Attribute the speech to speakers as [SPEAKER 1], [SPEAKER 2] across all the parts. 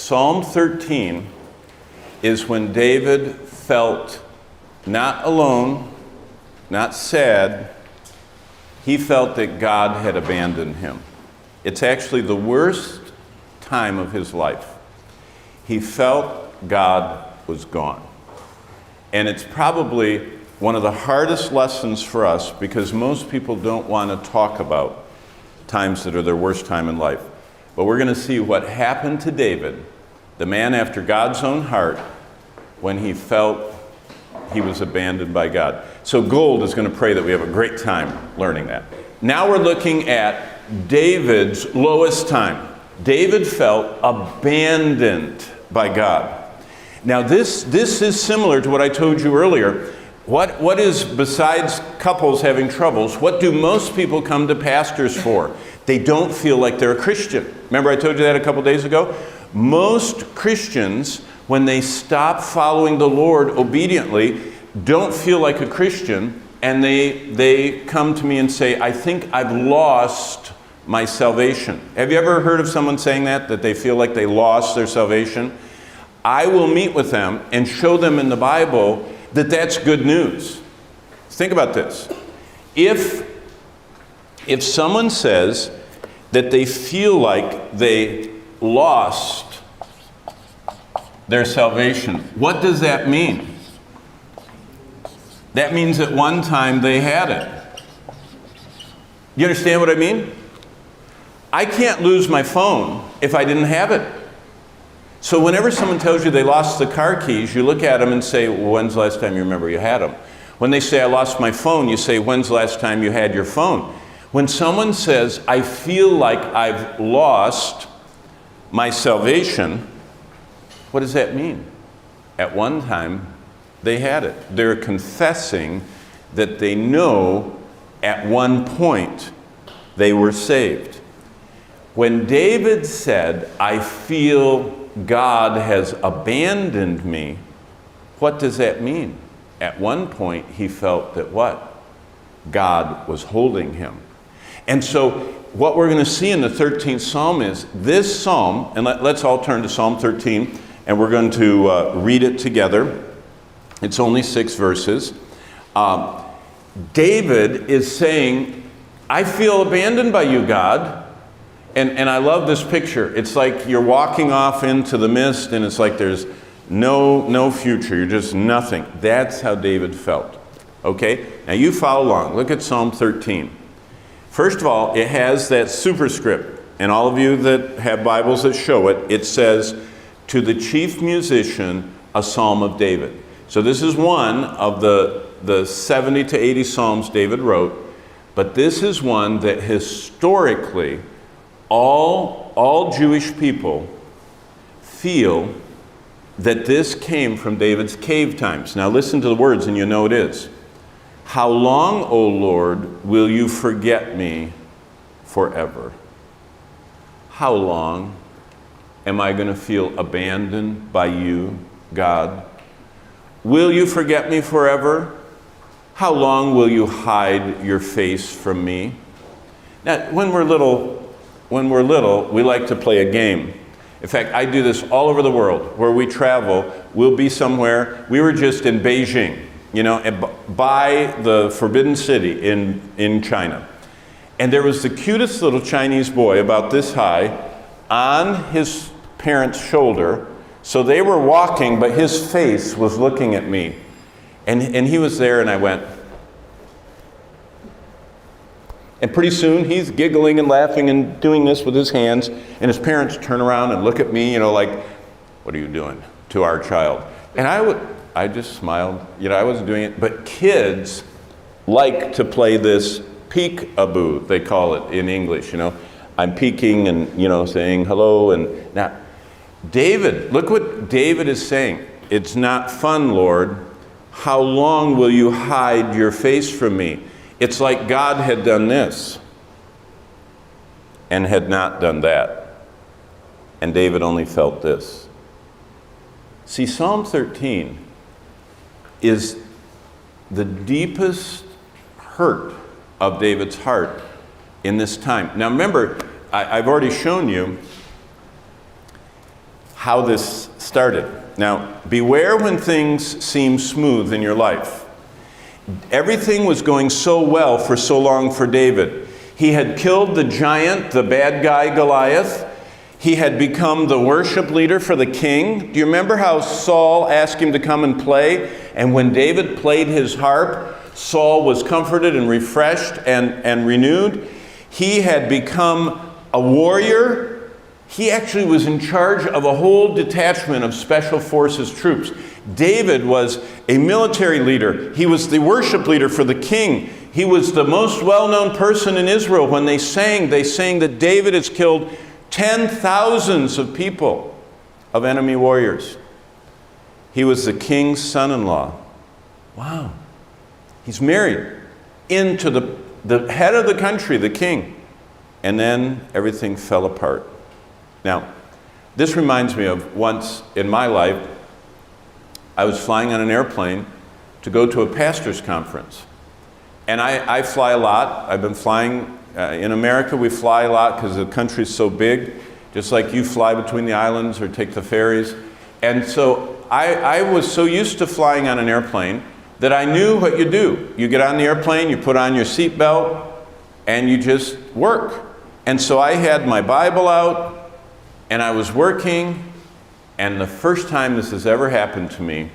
[SPEAKER 1] Psalm 13 is when David felt not alone, not sad. He felt that God had abandoned him. It's actually the worst time of his life. He felt God was gone. And it's probably one of the hardest lessons for us because most people don't want to talk about times that are their worst time in life. But we're going to see what happened to David, the man after God's own heart, when he felt he was abandoned by God. So Gold is going to pray that we have a great time learning that. Now we're looking at David's lowest time. David felt abandoned by God. Now this is similar to what I told you earlier. What is, besides couples having troubles, what do most people come to pastors for? They don't feel like they're a Christian. Remember I told you that a couple days ago? Most Christians, when they stop following the Lord obediently, don't feel like a Christian, and they come to me and say, I think I've lost my salvation. Have you ever heard of someone saying that they feel like they lost their salvation? I will meet with them and show them in the Bible that that's good news. Think about this. If someone says that they feel like they lost their salvation, what does that mean? That means at one time they had it. You understand what I mean? I can't lose my phone if I didn't have it. So whenever someone tells you they lost the car keys, you look at them and say, well, when's the last time you remember you had them? When they say, I lost my phone, you say, when's the last time you had your phone? When someone says, I feel like I've lost my salvation, what does that mean? At one time, they had it. They're confessing that they know at one point they were saved. When David said, I feel God has abandoned me, what does that mean? At one point, he felt that what? God was holding him. And so what we're going to see in the 13th Psalm is this Psalm, and let's all turn to Psalm 13, and we're going to read it together. It's only 6 verses. David is saying, I feel abandoned by you, God. And I love this picture. It's like you're walking off into the mist, and it's like there's no future. You're just nothing. That's how David felt. Okay? Now you follow along. Look at Psalm 13. First of all, it has that superscript. And all of you that have Bibles that show it, it says, to the chief musician, a psalm of David. So this is one of the 70 to 80 psalms David wrote. But this is one that historically all Jewish people feel that this came from David's cave times. Now listen to the words and you know it is. How long, O Lord, will you forget me forever? How long am I going to feel abandoned by you, God? Will you forget me forever? How long will you hide your face from me? Now, when we're little, we like to play a game. In fact, I do this all over the world. Where we travel, we'll be somewhere. We were just in Beijing, by the Forbidden City in China. And there was the cutest little Chinese boy, about this high, on his parents' shoulder. So they were walking, but his face was looking at me. And he was there, and I went. And pretty soon he's giggling and laughing and doing this with his hands, and his parents turn around and look at me, like, what are you doing to our child? And I just smiled. I wasn't doing it. But kids like to play this peek-a-boo, they call it in English, I'm peeking and, saying hello. And now, David, look what David is saying. It's not fun, Lord. How long will you hide your face from me? It's like God had done this and had not done that. And David only felt this. See, Psalm 13 is the deepest hurt of David's heart in this time. Now remember, I've already shown you how this started. Now, beware when things seem smooth in your life. Everything was going so well for so long for David. He had killed the giant, the bad guy Goliath. He had become the worship leader for the king. Do you remember how Saul asked him to come and play? And when David played his harp, Saul was comforted and refreshed and renewed. He had become a warrior. He actually was in charge of a whole detachment of special forces troops. David was a military leader. He was the worship leader for the king. He was the most well-known person in Israel. When they sang that David has killed 10,000s of people, of enemy warriors. He was the king's son-in-law. Wow. He's married into the head of the country, the king. And then everything fell apart. Now, this reminds me of once in my life, I was flying on an airplane to go to a pastor's conference. And I fly a lot. I've been flying. In America, we fly a lot because the country's so big, just like you fly between the islands or take the ferries. And so I was so used to flying on an airplane that I knew what you do. You get on the airplane, you put on your seatbelt, and you just work. And so I had my Bible out, and I was working, and the first time this has ever happened to me,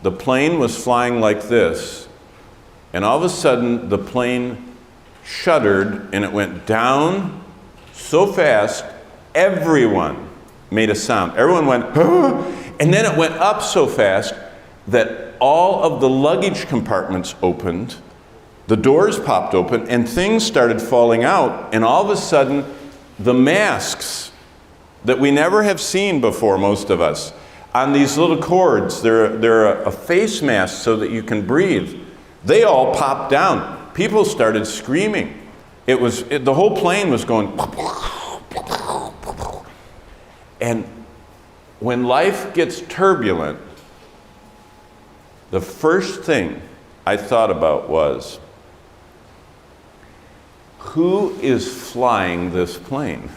[SPEAKER 1] the plane was flying like this, and all of a sudden the plane shuddered and it went down so fast, everyone made a sound. Everyone went, "Huh?" And then it went up so fast that all of the luggage compartments opened, the doors popped open, and things started falling out. And all of a sudden, the masks that we never have seen before, most of us, on these little cords, they're a face mask so that you can breathe. They all popped down. People started screaming. The whole plane was going. And when life gets turbulent, the first thing I thought about was, who is flying this plane?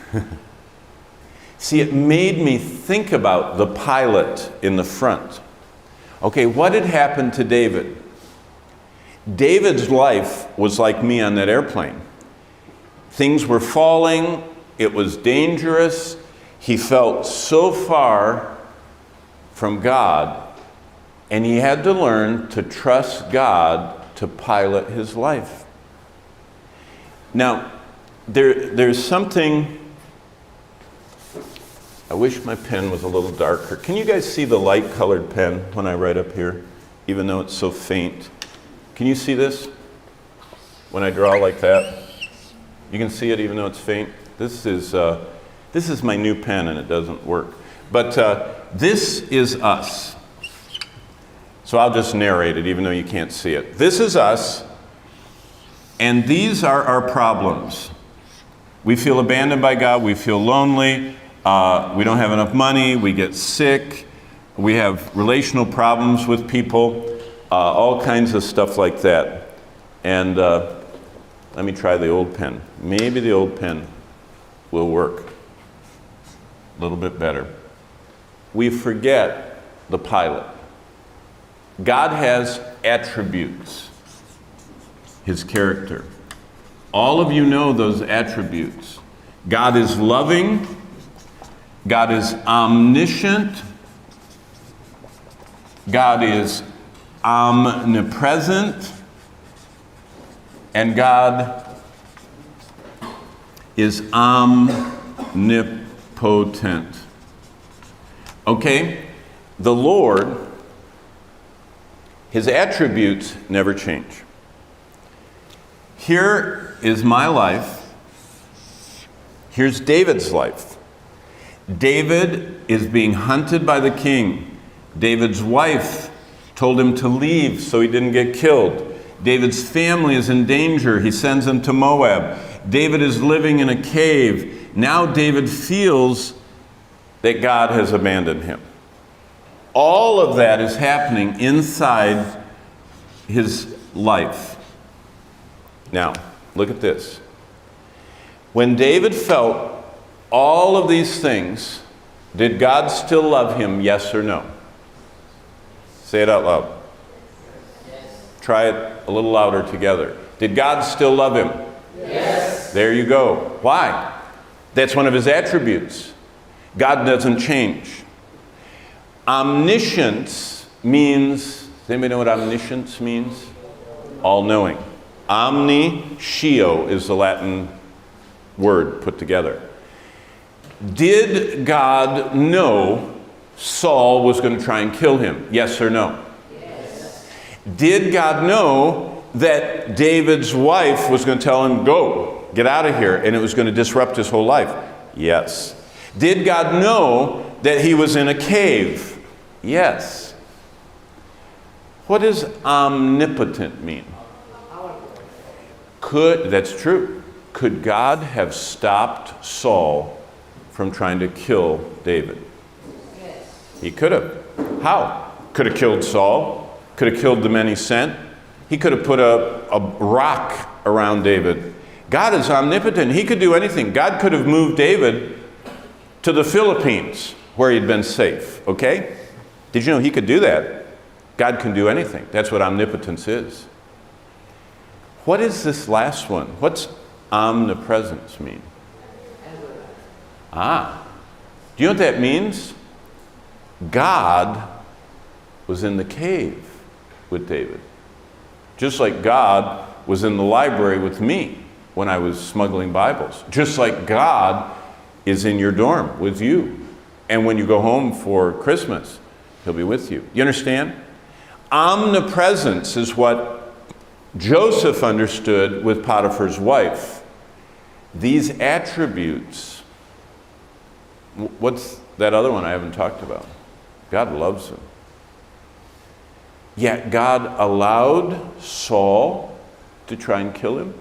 [SPEAKER 1] See, it made me think about the pilot in the front. Okay, what had happened to David? David's life was like me on that airplane. Things were falling, it was dangerous, he felt so far from God, and he had to learn to trust God to pilot his life. Now, there's something, I wish my pen was a little darker. Can you guys see the light-colored pen when I write up here, even though it's so faint? Can you see this when I draw like that? You can see it even though it's faint. This is my new pen and it doesn't work. But this is us. So I'll just narrate it even though you can't see it. This is us, and these are our problems. We feel abandoned by God. We feel lonely. We don't have enough money. We get sick. We have relational problems with people. All kinds of stuff like that. And let me try the old pen. Maybe the old pen will work a little bit better. We forget the pilot. God has attributes, his character. All of you know those attributes. God is loving. God is omniscient. God is omnipresent, and God is omnipotent. Okay? The Lord, his attributes never change. Here is my life. Here's David's life. David is being hunted by the king. David's wife told him to leave so he didn't get killed. David's family is in danger. He sends them to Moab. David is living in a cave. Now David feels that God has abandoned him. All of that is happening inside his life. Now, look at this. When David felt all of these things, Did God still love him, yes or no? Say it out loud. Try it a little louder together. Did God still love him?
[SPEAKER 2] Yes.
[SPEAKER 1] There you go. Why? That's one of his attributes. God doesn't change. Omniscience means, does anybody know what omniscience means? All-knowing. Omniscio is the Latin word put together. Did God know Saul was going to try and kill him? Yes or no?
[SPEAKER 2] Yes.
[SPEAKER 1] Did God know that David's wife was going to tell him, go, get out of here, and it was going to disrupt his whole life? Yes. Did God know that he was in a cave? Yes. What does omnipotent mean? That's true. Could God have stopped Saul from trying to kill David?
[SPEAKER 2] Yes.
[SPEAKER 1] He could have. How? Could have killed Saul. Could have killed the men he sent. He could have put a rock around David. God is omnipotent. He could do anything. God could have moved David to the Philippines where he'd been safe. Okay? Did you know he could do that? God can do anything. That's what omnipotence is. What is this last one? What's omnipresence mean? Do you know what that means? God was in the cave with David. Just like God was in the library with me when I was smuggling Bibles. Just like God is in your dorm with you. And when you go home for Christmas, he'll be with you. You understand? Omnipresence is what Joseph understood with Potiphar's wife. These attributes, what's that other one I haven't talked about? God loves him. Yet God allowed Saul to try and kill him,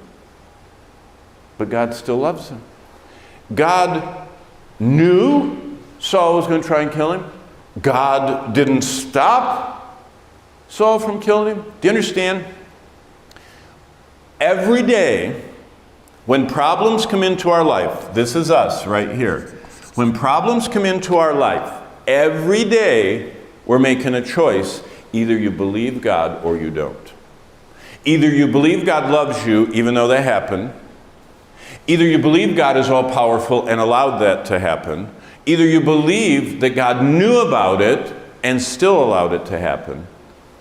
[SPEAKER 1] but God still loves him. God knew Saul was going to try and kill him. God didn't stop Saul from killing him. Do you understand? Every day, when problems come into our life, this is us right here. When problems come into our life, every day we're making a choice. Either you believe God or you don't. Either you believe God loves you, even though that happened. Either you believe God is all powerful and allowed that to happen. Either you believe that God knew about it and still allowed it to happen.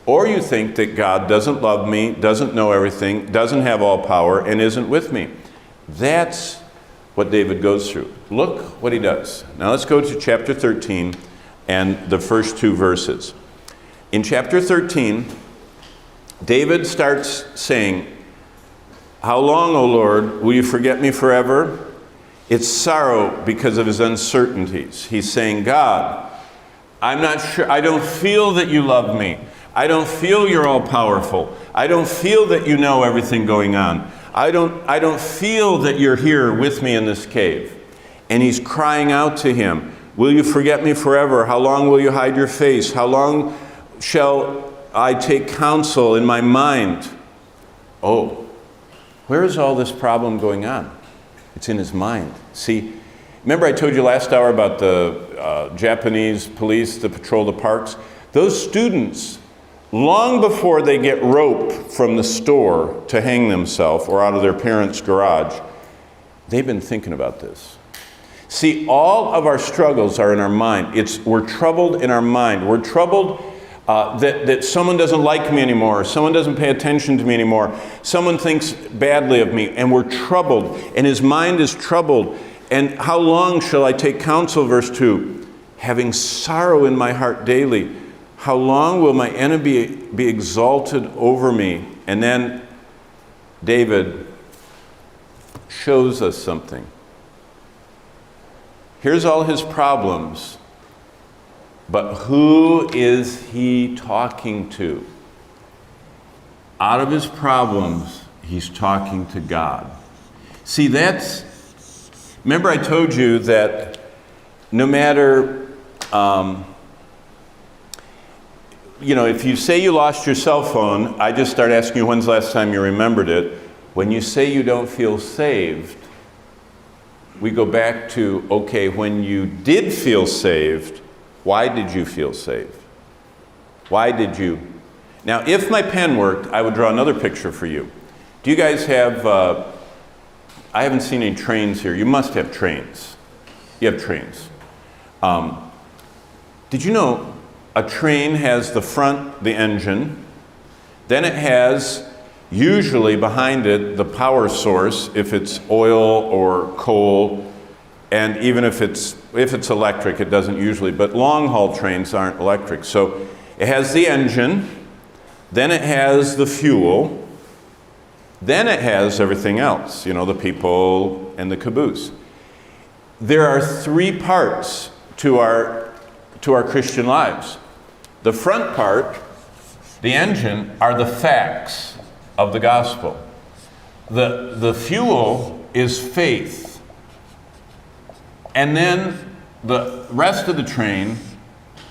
[SPEAKER 1] Or you think that God doesn't love me, doesn't know everything, doesn't have all power, and isn't with me. That's what David goes through. Look what he does. Now let's go to chapter 13 and the first two verses. In chapter 13, David starts saying, "How long, O Lord, will you forget me forever?" It's sorrow because of his uncertainties. He's saying, God, I'm not sure, I don't feel that you love me. I don't feel you're all powerful. I don't feel that you know everything going on. I don't feel that you're here with me in this cave. And he's crying out to him, will you forget me forever? How long will you hide your face? How long shall I take counsel in my mind? Oh, where is all this problem going on? It's in his mind. See, remember I told you last hour about the Japanese police that patrol the parks? Those students, long before they get rope from the store to hang themselves or out of their parents' garage, they've been thinking about this. See, all of our struggles are in our mind. We're troubled in our mind. We're troubled that someone doesn't like me anymore, someone doesn't pay attention to me anymore, someone thinks badly of me, and we're troubled, and his mind is troubled. And how long shall I take counsel, verse 2? Having sorrow in my heart daily. How long will my enemy be exalted over me? And then David shows us something. Here's all his problems. But who is he talking to? Out of his problems, he's talking to God. See, remember I told you that no matter, if you say you lost your cell phone, I just start asking you when's the last time you remembered it. When you say you don't feel saved, we go back to, okay, when you did feel saved, why did you feel saved? Why did you? Now, if my pen worked, I would draw another picture for you. Do you guys have, I haven't seen any trains here. You must have trains. You have trains. Did you know a train has the front, the engine, then it has usually behind it the power source, if it's oil or coal, and even if it's electric, it doesn't usually, but long haul trains aren't electric. So it has the engine, then it has the fuel, then it has everything else, the people and the caboose. There are three parts to our Christian lives. The front part, the engine, are the facts of the gospel. The fuel is faith. And then the rest of the train,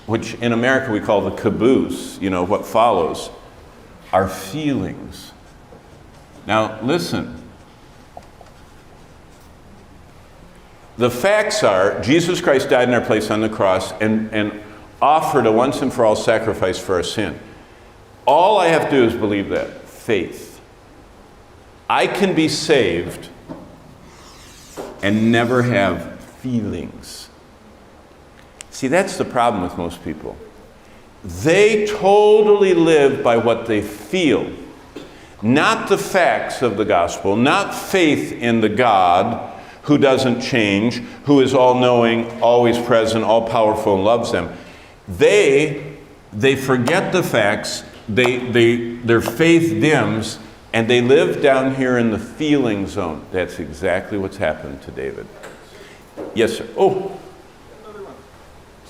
[SPEAKER 1] which in America we call the caboose, what follows, are feelings. Now listen. The facts are, Jesus Christ died in our place on the cross and offered a once and for all sacrifice for our sin. All I have to do is believe that. Faith. I can be saved and never have feelings. See, that's the problem with most people. They totally live by what they feel, not the facts of the gospel, not faith in the God who doesn't change, who is all-knowing, always present, all-powerful, and loves them. They forget the facts, their faith dims, and they live down here in the feeling zone. That's exactly what's happened to David. Yes, sir. Oh,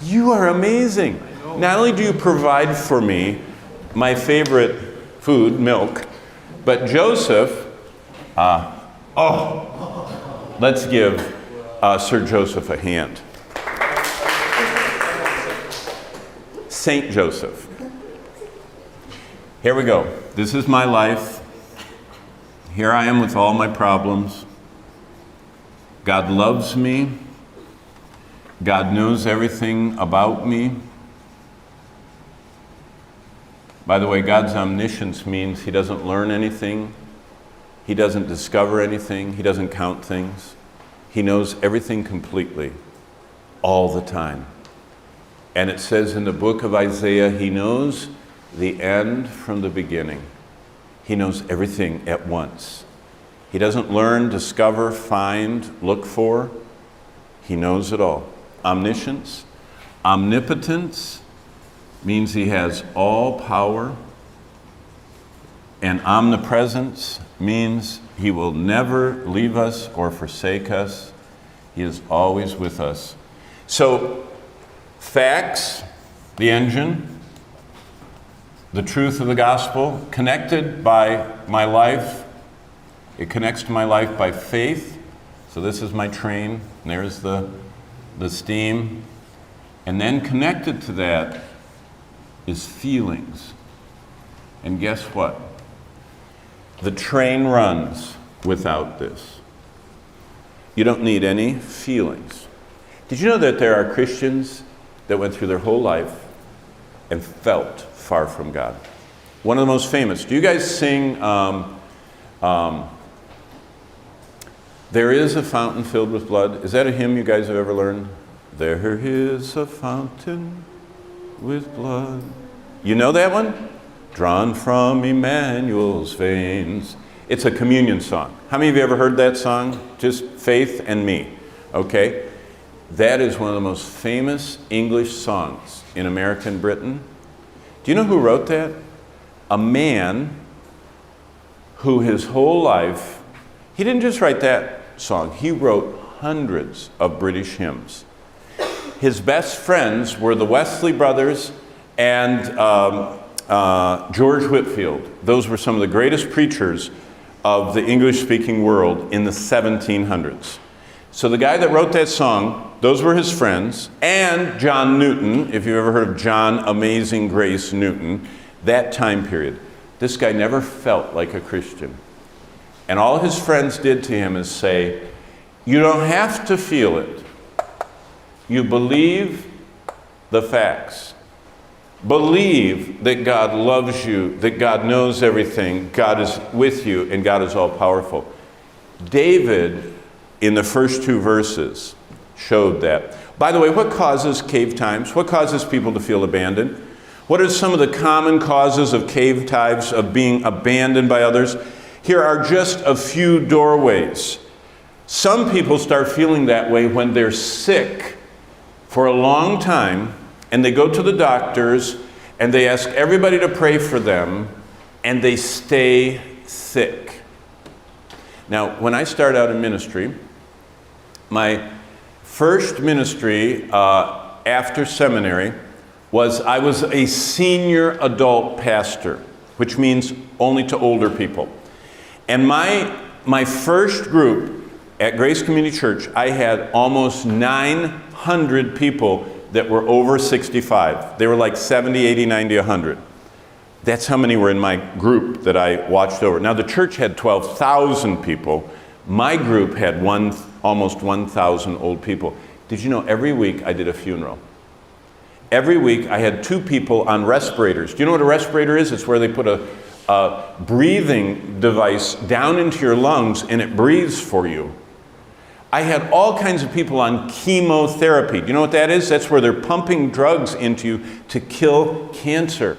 [SPEAKER 1] you are amazing. Not only do you provide for me my favorite food, milk, but Joseph, let's give Sir Joseph a hand. Saint Joseph. Here we go. This is my life. Here I am with all my problems. God loves me. God knows everything about me. By the way, God's omniscience means He doesn't learn anything. He doesn't discover anything. He doesn't count things. He knows everything completely, all the time. And it says in the book of Isaiah, He knows the end from the beginning. He knows everything at once. He doesn't learn, discover, find, look for. He knows it all. Omniscience. Omnipotence means He has all power. And omnipresence means He will never leave us or forsake us. He is always with us. So, facts, the engine, the truth of the gospel, connected by my life. It connects to my life by faith. So this is my train, and there's the steam. And then connected to that is feelings. And guess what? The train runs without this. You don't need any feelings. Did you know that there are Christians that went through their whole life and felt far from God? One of the most famous. Do you guys sing, There is a fountain filled with blood? Is that a hymn you guys have ever learned? There is a fountain with blood. You know that one? Drawn from Emmanuel's veins. It's a communion song. How many of you ever heard that song? Just Faith and Me. Okay? That is one of the most famous English songs in American Britain. Do you know who wrote that? A man who his whole life, he didn't just write that song, he wrote hundreds of British hymns. His best friends were the Wesley brothers and George Whitefield. Those were some of the greatest preachers of the English-speaking world in the 1700s. So the guy that wrote that song, those were his friends, and John Newton, if you've ever heard of John Amazing Grace Newton, that time period. This guy never felt like a Christian. And all his friends did to him is say, You don't have to feel it. You believe the facts. Believe that God loves you, that God knows everything, God is with you, and God is all powerful. David, in the first 2 verses, showed that. By the way, what causes cave times? What causes people to feel abandoned? What are some of the common causes of cave times, of being abandoned by others? Here are just a few doorways. Some people start feeling that way when they're sick for a long time, and they go to the doctors, and they ask everybody to pray for them, and they stay sick. Now, when I started out in ministry, my first ministry after seminary was I was a senior adult pastor, which means only to older people. And my first group at Grace Community Church, I had almost 900 people that were over 65. They were like 70, 80, 90, 100. That's how many were in my group that I watched over. Now the church had 12,000 people. My group had almost 1,000 old people. Did you know every week I did a funeral? Every week I had 2 people on respirators. Do you know what a respirator is? It's where they put a breathing device down into your lungs and it breathes for you. I had all kinds of people on chemotherapy. Do you know what that is? That's where they're pumping drugs into you to kill cancer.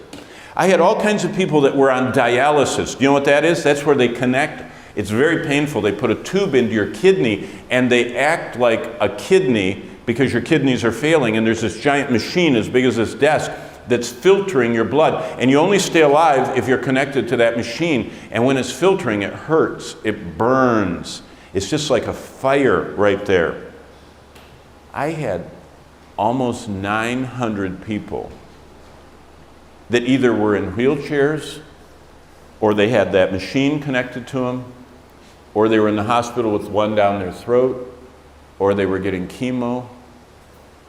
[SPEAKER 1] I had all kinds of people that were on dialysis. Do you know what that is? That's where they connect. It's very painful. They put a tube into your kidney and they act like a kidney because your kidneys are failing, and there's this giant machine as big as this desk that's filtering your blood. And you only stay alive if you're connected to that machine. And when it's filtering, it hurts. It burns. It's just like a fire right there. I had almost 900 people that either were in wheelchairs, or they had that machine connected to them, or they were in the hospital with one down their throat, or they were getting chemo,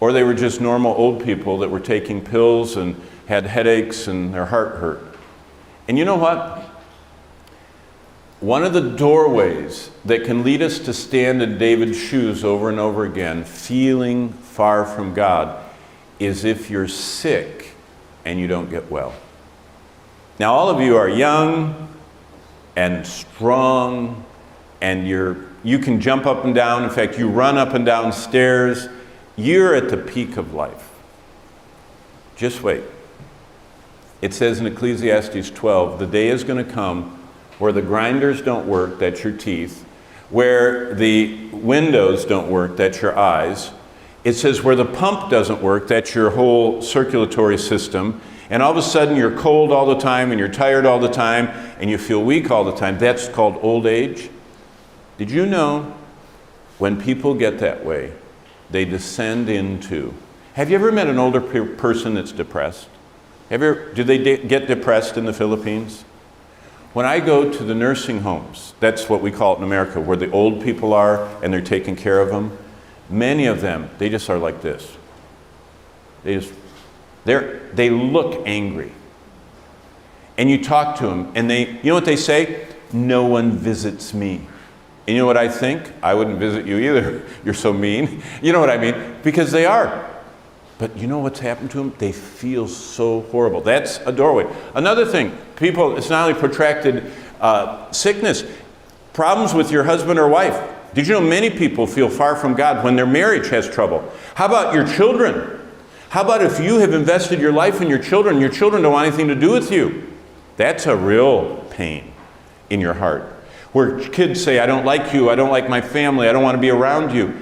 [SPEAKER 1] or they were just normal old people that were taking pills and had headaches and their heart hurt. And you know what? One of the doorways that can lead us to stand in David's shoes over and over again, feeling far from God, is if you're sick and you don't get well. Now, all of you are young and strong, and you can jump up and down. In fact, you run up and down stairs. You're at the peak of life. Just wait. It says in Ecclesiastes 12, the day is going to come where the grinders don't work, that's your teeth, where the windows don't work, that's your eyes. It says where the pump doesn't work, that's your whole circulatory system, and all of a sudden you're cold all the time, and you're tired all the time, and you feel weak all the time. That's called old age. Did you know when people get that way, they descend into... Have you ever met an older person that's depressed? Do they get depressed in the Philippines? When I go to the nursing homes, that's what we call it in America, where the old people are and they're taking care of them, many of them, they just are like this. They look angry. And you talk to them and you know what they say? No one visits me. And you know what I think? I wouldn't visit you either. You're so mean. You know what I mean? Because they are. But you know what's happened to them? They feel so horrible. That's a doorway. Another thing, people, it's not only protracted sickness, problems with your husband or wife. Did you know many people feel far from God when their marriage has trouble? How about your children? How about if you have invested your life in your children don't want anything to do with you? That's a real pain in your heart. Where kids say, I don't like you, I don't like my family, I don't want to be around you.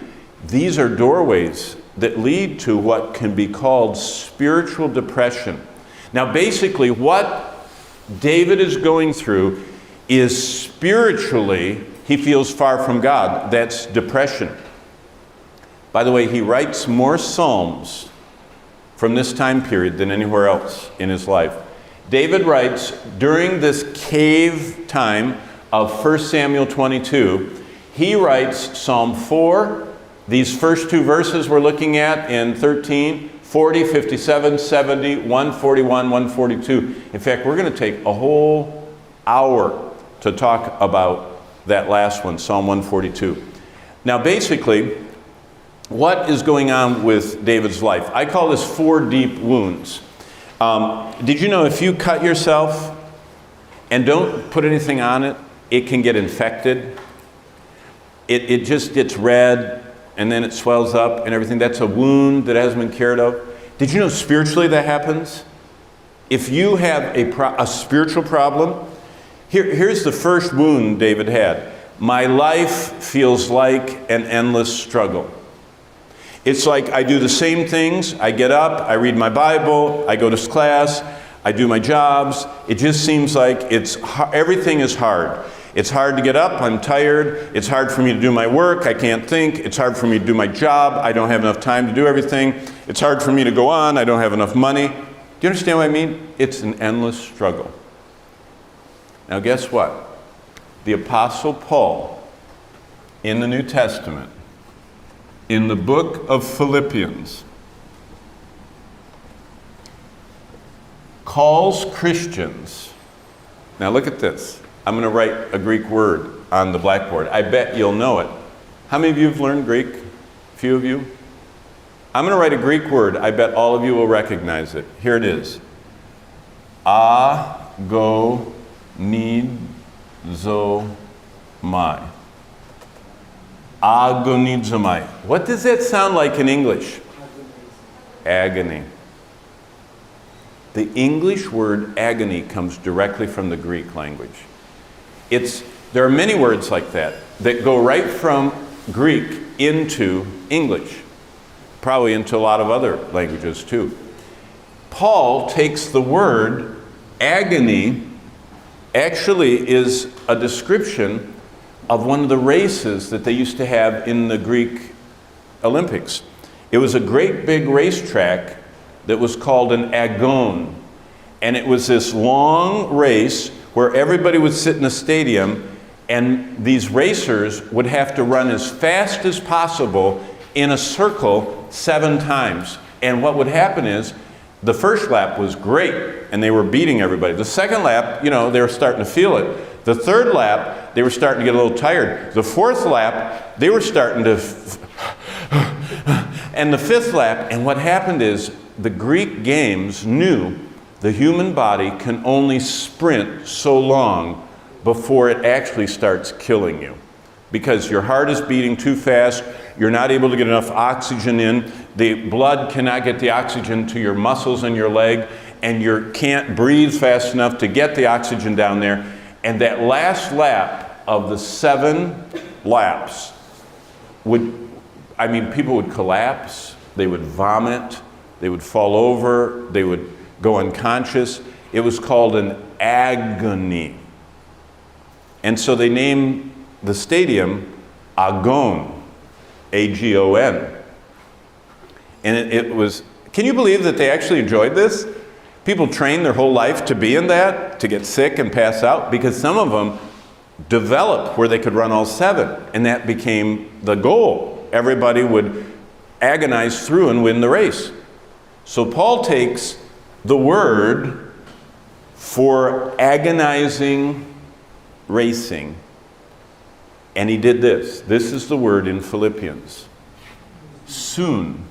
[SPEAKER 1] These are doorways that lead to what can be called spiritual depression. Now basically what David is going through is spiritually, he feels far from God. That's depression. By the way, he writes more Psalms from this time period than anywhere else in his life. David writes during this cave time of 1 Samuel 22, he writes Psalm 4, these first 2 verses we're looking at in 13, 40, 57, 70, 141, 142. In fact, we're going to take a whole hour to talk about that last one, Psalm 142. Now, basically, what is going on with David's life? I call this 4 deep wounds. Did you know if you cut yourself and don't put anything on it, it can get infected? It just gets red, and then it swells up and everything. That's a wound that hasn't been cared of. Did you know spiritually that happens? If you have a spiritual problem, here's the first wound David had. My life feels like an endless struggle. It's like I do the same things. I get up, I read my Bible, I go to class, I do my jobs. It just seems like everything is hard. It's hard to get up, I'm tired. It's hard for me to do my work, I can't think. It's hard for me to do my job, I don't have enough time to do everything. It's hard for me to go on, I don't have enough money. Do you understand what I mean? It's an endless struggle. Now guess what? The Apostle Paul, in the New Testament, in the book of Philippians, calls Christians. Now look at this. I'm going to write a Greek word on the blackboard. I bet you'll know it. How many of you have learned Greek? A few of you? I'm going to write a Greek word. I bet all of you will recognize it. Here it is. Agonizomai. Agonizomai. What does that sound like in English? Agony. The English word agony comes directly from the Greek language. There are many words like that go right from Greek into English, probably into a lot of other languages too. Paul takes the word agony, actually is a description of one of the races that they used to have in the Greek Olympics. It was a great big racetrack that was called an agon. And it was this long race where everybody would sit in a stadium, and these racers would have to run as fast as possible in a circle 7 times. And what would happen is, the first lap was great, and they were beating everybody. The second lap, they were starting to feel it. The third lap, they were starting to get a little tired. The fourth lap, they were starting to... and the fifth lap, and what happened is, the Greek games knew the human body can only sprint so long before it actually starts killing you. Because your heart is beating too fast, you're not able to get enough oxygen in, the blood cannot get the oxygen to your muscles in your leg, and you can't breathe fast enough to get the oxygen down there. And that last lap of the 7 laps people would collapse, they would vomit, they would fall over, they would go unconscious. It was called an agony. And so they named the stadium Agon, A-G-O-N. And it was, can you believe that they actually enjoyed this? People trained their whole life to be in that, to get sick and pass out, because some of them developed where they could run all 7, and that became the goal. Everybody would agonize through and win the race. So Paul takes the word for agonizing racing, and he did this. This is the word in Philippians. Soon,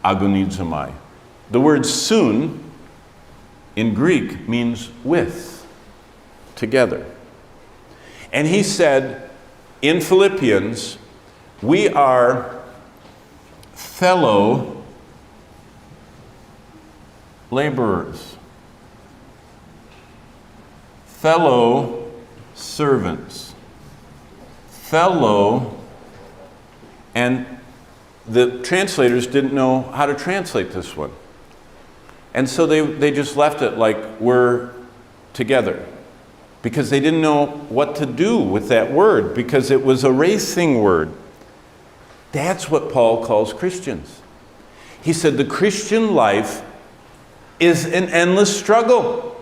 [SPEAKER 1] agonizomai. The word soon in Greek means with, together. And he said in Philippians, we are fellow laborers, fellow servants, fellow, and the translators didn't know how to translate this one. And so they just left it like we're together, because they didn't know what to do with that word, because it was a racing word. That's what Paul calls Christians. He said the Christian life is an endless struggle.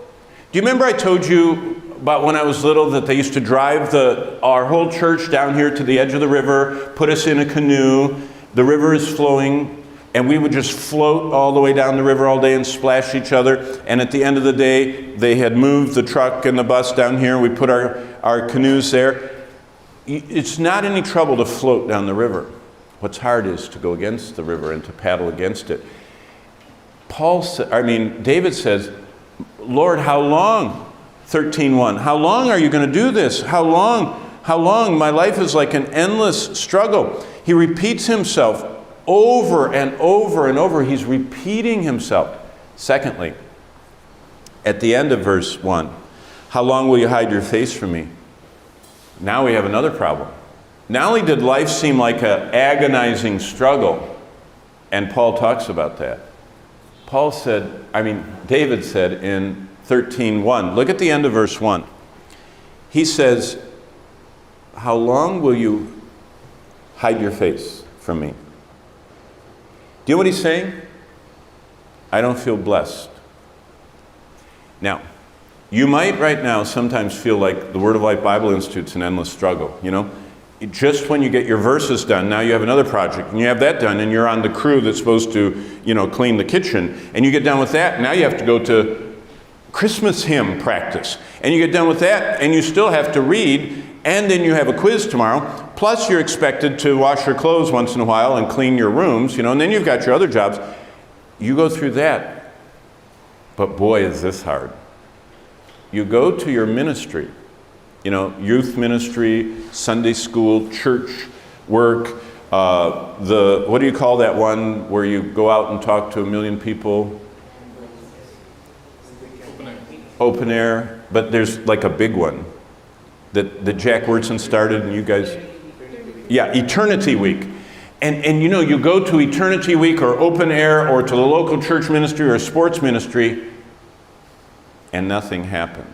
[SPEAKER 1] Do you remember I told you about when I was little that they used to drive our whole church down here to the edge of the river, put us in a canoe, the river is flowing, and we would just float all the way down the river all day and splash each other. And at the end of the day, they had moved the truck and the bus down here, and we put our canoes there. It's not any trouble to float down the river. What's hard is to go against the river and to paddle against it. David says, Lord, how long? 13:1. How long are you going to do this? How long? How long? My life is like an endless struggle. He repeats himself over and over and over. He's repeating himself. Secondly, at the end of verse 1, how long will you hide your face from me? Now we have another problem. Not only did life seem like an agonizing struggle, and Paul talks about that. David said in 13:1, look at the end of verse 1. He says, how long will you hide your face from me? Do you know what he's saying? I don't feel blessed. Now, you might right now sometimes feel like the Word of Life Bible Institute's an endless struggle, you know? Just when you get your verses done, now you have another project, and you have that done, and you're on the crew that's supposed to, clean the kitchen, and you get done with that, now you have to go to Christmas hymn practice, and you get done with that, and you still have to read, and then you have a quiz tomorrow, plus you're expected to wash your clothes once in a while and clean your rooms, and then you've got your other jobs. You go through that, but boy, is this hard. You go to your ministry, youth ministry, Sunday school, church work, what do you call that one where you go out and talk to 1 million people? Open air. But there's like a big one that Jack Wurtson started and you guys... Yeah, Eternity Week. And you go to Eternity Week or open air or to the local church ministry or sports ministry and nothing happens.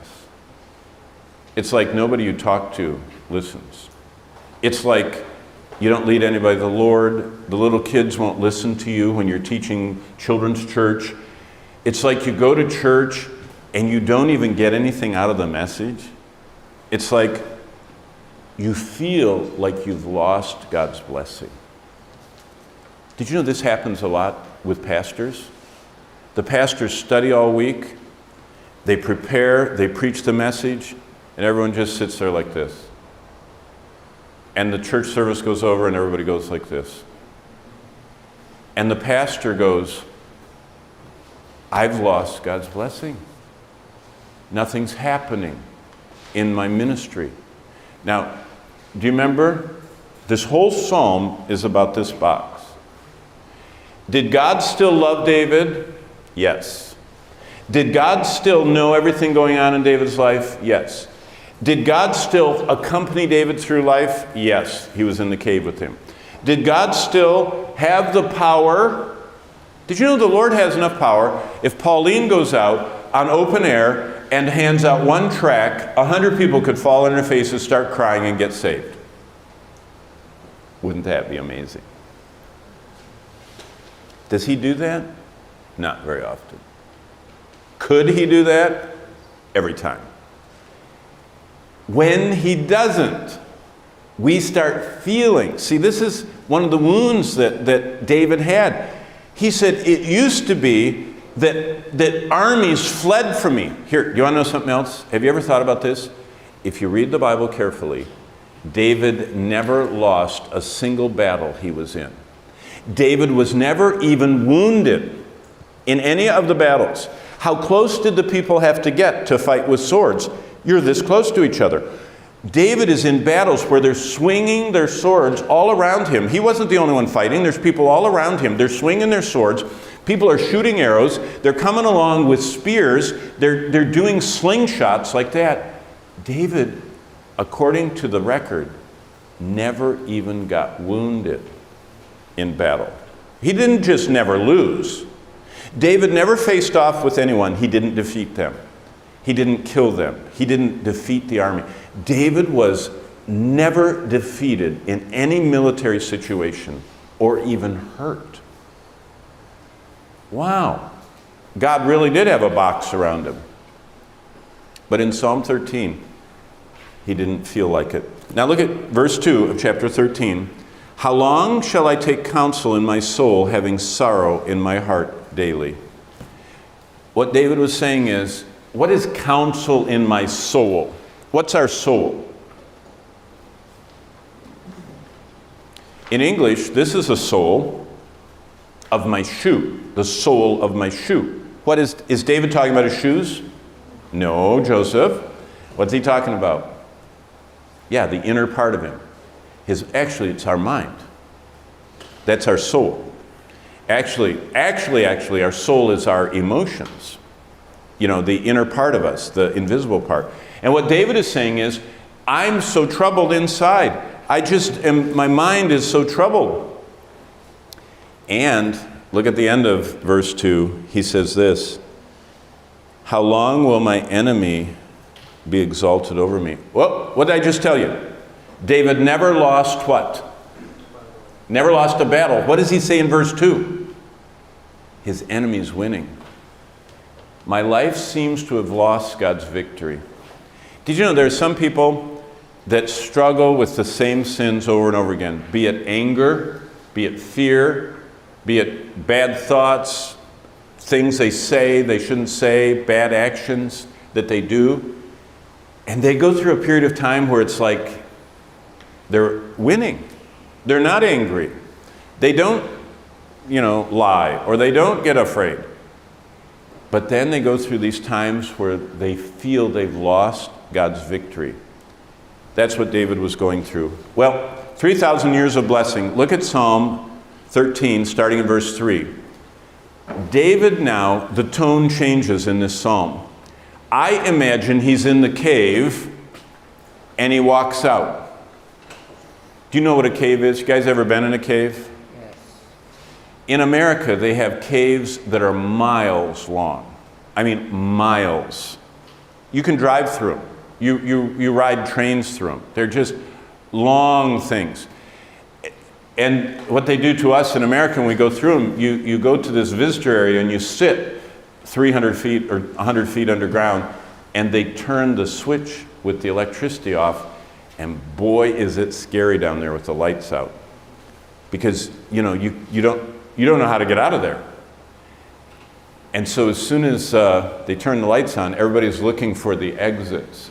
[SPEAKER 1] It's like nobody you talk to listens. It's like you don't lead anybody to the Lord. The little kids won't listen to you when you're teaching children's church. It's like you go to church and you don't even get anything out of the message. It's like you feel like you've lost God's blessing. Did you know this happens a lot with pastors? The pastors study all week, they prepare, they preach the message, and everyone just sits there like this. And the church service goes over and everybody goes like this. And the pastor goes, I've lost God's blessing. Nothing's happening in my ministry. Now, do you remember? This whole psalm is about this box. Did God still love David? Yes. Did God still know everything going on in David's life? Yes. Did God still accompany David through life? Yes. He was in the cave with him. Did God still have the power? Did you know the Lord has enough power? If Pauline goes out on open air and hands out one tract, 100 people could fall on their faces, start crying, and get saved. Wouldn't that be amazing? Does he do that? Not very often. Could he do that? Every time. When he doesn't, we start feeling. See, this is one of the wounds that David had. He said, it used to be that armies fled from me. Here, you want to know something else? Have you ever thought about this? If you read the Bible carefully, David never lost a single battle he was in. David was never even wounded in any of the battles. How close did the people have to get to fight with swords? You're this close to each other. David is in battles where they're swinging their swords all around him. He wasn't the only one fighting. There's people all around him. They're swinging their swords. People are shooting arrows. They're coming along with spears. They're doing slingshots like that. David, according to the record, never even got wounded in battle. He didn't just never lose. David never faced off with anyone. He didn't defeat them. He didn't kill them. He didn't defeat the army. David was never defeated in any military situation or even hurt. Wow. God really did have a box around him. But in Psalm 13, he didn't feel like it. Now look at verse 2 of chapter 13. How long shall I take counsel in my soul, having sorrow in my heart daily? What David was saying is, what is counsel in my soul? What's our soul? In English, this is the sole of my shoe. The sole of my shoe. What is David talking about his shoes? No, Joseph. What's he talking about? Yeah, the inner part of him. Actually, it's our mind. That's our soul. Actually, our soul is our emotions. You know, the inner part of us, the invisible part. And what David is saying is, I'm so troubled inside. My mind is so troubled. And look at the end of verse 2. He says this, how long will my enemy be exalted over me? Well, what did I just tell you? David never lost what? Never lost a battle. What does he say in verse 2? His enemy's winning. My life seems to have lost God's victory. Did you know there are some people that struggle with the same sins over and over again? Be it anger, be it fear, be it bad thoughts, things they say they shouldn't say, bad actions that they do. And they go through a period of time where it's like they're winning. They're not angry. They don't, lie, or they don't get afraid. But then they go through these times where they feel they've lost God's victory. That's what David was going through. Well, 3,000 years of blessing. Look at Psalm 13, starting in verse 3. David now, the tone changes in this psalm. I imagine he's in the cave and he walks out. Do you know what a cave is? You guys ever been in a cave?
[SPEAKER 2] Yes.
[SPEAKER 1] In America, they have caves that are miles long. I mean, miles. You can drive through them. You ride trains through them. They're just long things. And what they do to us in America when we go through them, you go to this visitor area and you sit 300 feet or 100 feet underground, and they turn the switch with the electricity off, and boy, is it scary down there with the lights out. Because, you don't know how to get out of there. And so as soon as they turn the lights on, everybody's looking for the exits,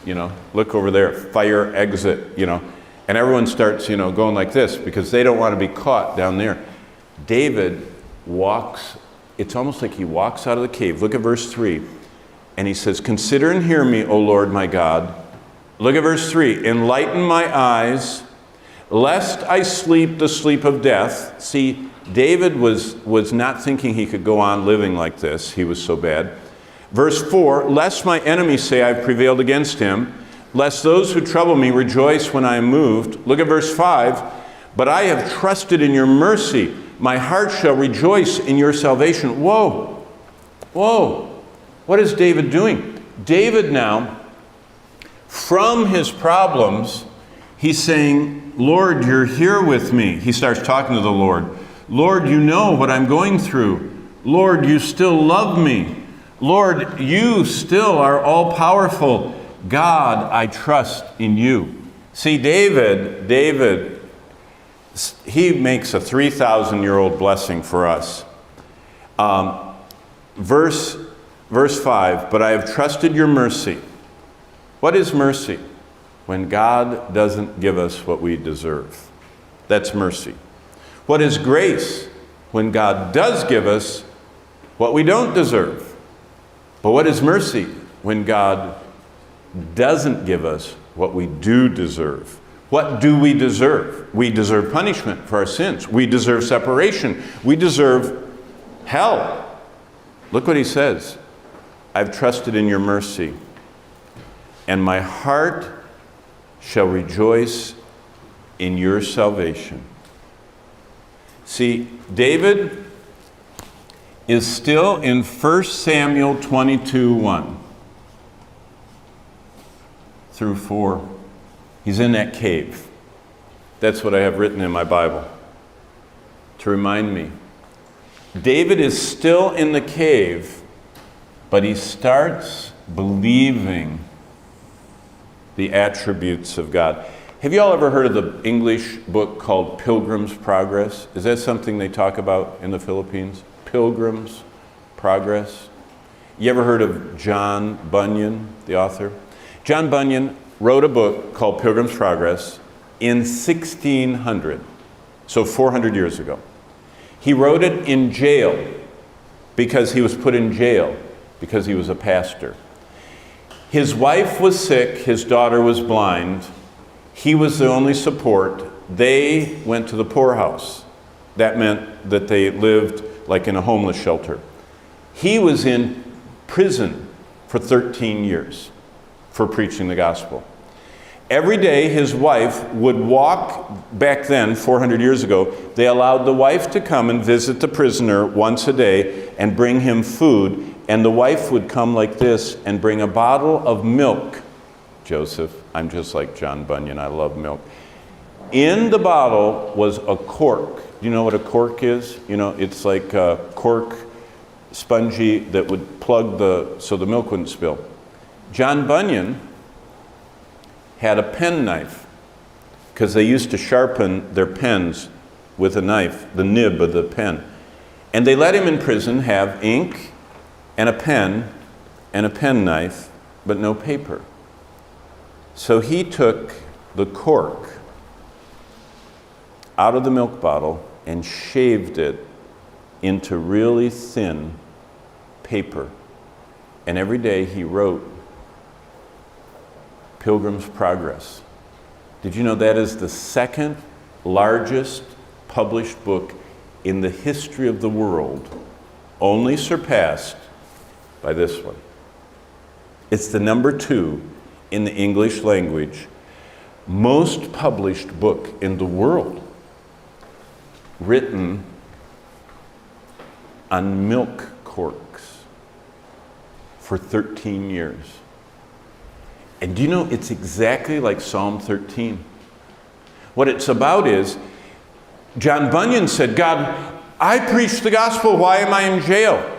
[SPEAKER 1] Look over there, fire exit, And everyone starts, going like this because they don't want to be caught down there. David walks, it's almost like he walks out of the cave. Look at verse 3. And he says, consider and hear me, O Lord my God. Look at verse 3. Enlighten my eyes, lest I sleep the sleep of death. See, David was not thinking he could go on living like this. He was so bad. Verse 4, lest my enemies say I've prevailed against him, lest those who trouble me rejoice when I am moved. Look at verse 5. But I have trusted in your mercy. My heart shall rejoice in your salvation. Whoa. Whoa. What is David doing? David now, from his problems, he's saying, Lord, you're here with me. He starts talking to the Lord. Lord, you know what I'm going through. Lord, you still love me. Lord, you still are all-powerful. God, I trust in you. See, David, he makes a 3,000-year-old blessing for us. Verse 5, but I have trusted your mercy. What is mercy? When God doesn't give us what we deserve. That's mercy. What is grace? When God does give us what we don't deserve. But what is mercy? When God doesn't give us what we do deserve. What do we deserve? We deserve punishment for our sins. We deserve separation. We deserve hell. Look what he says. I've trusted in your mercy, and my heart shall rejoice in your salvation. See, David is still in 1 Samuel 22:1 through 4. He's in that cave. That's what I have written in my Bible to remind me. David is still in the cave, but he starts believing the attributes of God. Have you all ever heard of the English book called Pilgrim's Progress? Is that something they talk about in the Philippines? Pilgrim's Progress? You ever heard of John Bunyan, the author? John Bunyan wrote a book called Pilgrim's Progress in 1600. So 400 years ago. He wrote it in jail because he was put in jail because he was a pastor. His wife was sick, his daughter was blind. He was the only support. They went to the poorhouse. That meant that they lived like in a homeless shelter. He was in prison for 13 years for preaching the gospel. Every day his wife would walk, back then, 400 years ago, they allowed the wife to come and visit the prisoner once a day and bring him food, and the wife would come like this and bring a bottle of milk. Joseph, I'm just like John Bunyan, I love milk. In the bottle was a cork. Do you know what a cork is? You know, it's like a cork, spongy, that would plug so the milk wouldn't spill. John Bunyan had a penknife because they used to sharpen their pens with a knife, the nib of the pen. And they let him in prison have ink and a pen and a penknife, but no paper. So he took the cork out of the milk bottle and shaved it into really thin paper. And every day he wrote Pilgrim's Progress. Did you know that is the second largest published book in the history of the world, only surpassed by this one? It's the number 2 in the English language, most published book in the world, written on milk corks for 13 years. And do you know, it's exactly like Psalm 13. What it's about is, John Bunyan said, God, I preach the gospel, why am I in jail?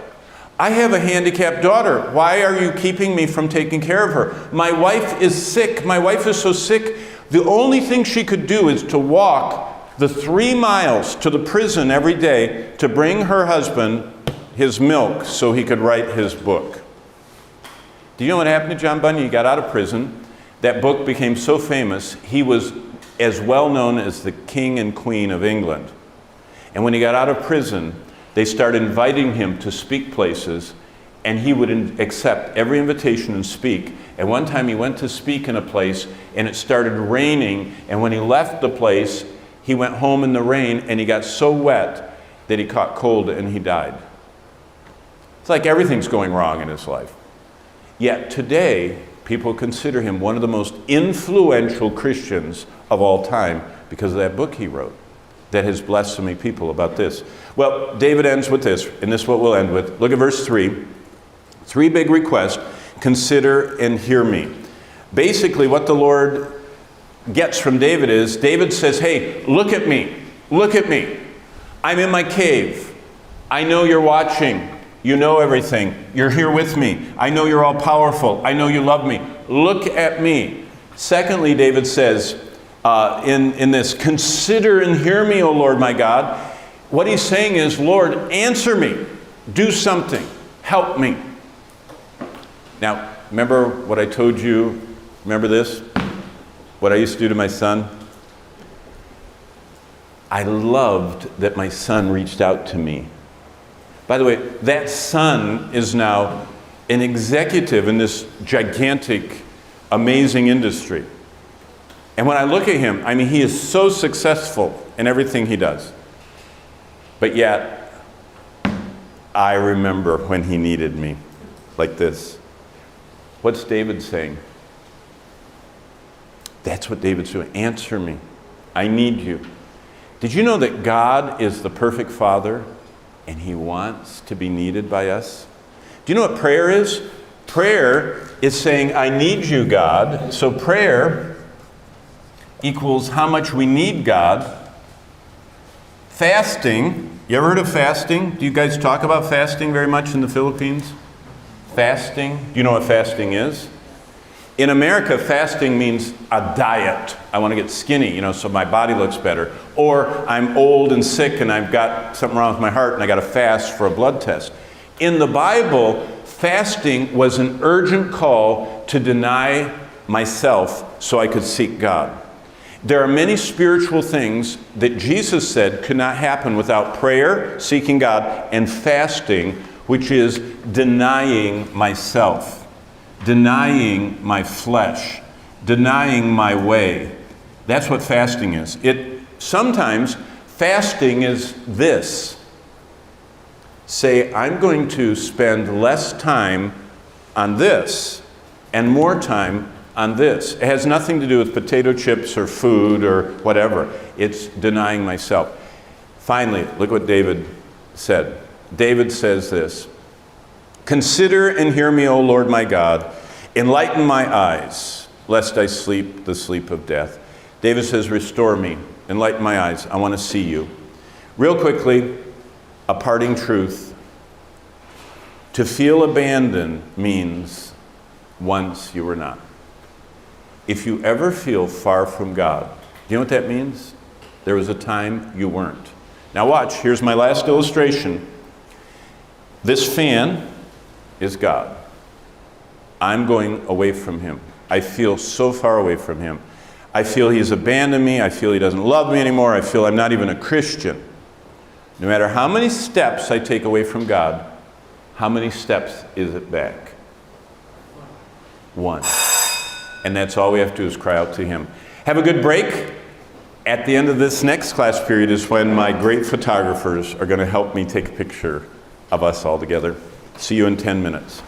[SPEAKER 1] I have a handicapped daughter, why are you keeping me from taking care of her? My wife is sick, my wife is so sick, the only thing she could do is to walk the 3 miles to the prison every day to bring her husband his milk so he could write his book. Do you know what happened to John Bunyan? He got out of prison. That book became so famous, he was as well known as the King and Queen of England. And when he got out of prison, they started inviting him to speak places, and he would accept every invitation and speak. And one time he went to speak in a place, and it started raining, and when he left the place, he went home in the rain, and he got so wet that he caught cold and he died. It's like everything's going wrong in his life. Yet today, people consider him one of the most influential Christians of all time because of that book he wrote that has blessed so many people about this. Well, David ends with this, and this is what we'll end with. Look at verse 3. 3 big requests. Consider and hear me. Basically, what the Lord gets from David is, David says, hey, look at me. Look at me. I'm in my cave. I know you're watching. You know everything. You're here with me. I know you're all powerful. I know you love me. Look at me. Secondly, David says in this, consider and hear me, O Lord my God. What he's saying is, Lord, answer me. Do something. Help me. Now, remember what I told you? Remember this? What I used to do to my son? I loved that my son reached out to me. By the way, that son is now an executive in this gigantic, amazing industry. And when I look at him, I mean, he is so successful in everything he does. But yet, I remember when he needed me, like this. What's David saying? That's what David's doing. Answer me. I need you. Did you know that God is the perfect Father? And he wants to be needed by us. Do you know what prayer is? Prayer is saying, I need you, God. So prayer equals how much we need God. Fasting, you ever heard of fasting? Do you guys talk about fasting very much in the Philippines? Fasting, do you know what fasting is? In America, fasting means a diet. I want to get skinny, so my body looks better. Or I'm old and sick and I've got something wrong with my heart and I got to fast for a blood test. In the Bible, fasting was an urgent call to deny myself so I could seek God. There are many spiritual things that Jesus said could not happen without prayer, seeking God, and fasting, which is denying myself, denying my flesh, denying my way. That's what fasting is. Sometimes fasting is this. Say, I'm going to spend less time on this and more time on this. It has nothing to do with potato chips or food or whatever. It's denying myself. Finally, look what David said. David says this, "Consider and hear me, O Lord my God. Enlighten my eyes, lest I sleep the sleep of death." David says, restore me, enlighten my eyes. I want to see you. Real quickly, a parting truth. To feel abandoned means once you were not. If you ever feel far from God, do you know what that means? There was a time you weren't. Now watch, here's my last illustration. This fan is God. I'm going away from him. I feel so far away from him. I feel he's abandoned me. I feel he doesn't love me anymore. I feel I'm not even a Christian. No matter how many steps I take away from God, how many steps is it back? One. And that's all we have to do is cry out to him. Have a good break. At the end of this next class period is when my great photographers are going to help me take a picture of us all together. See you in 10 minutes.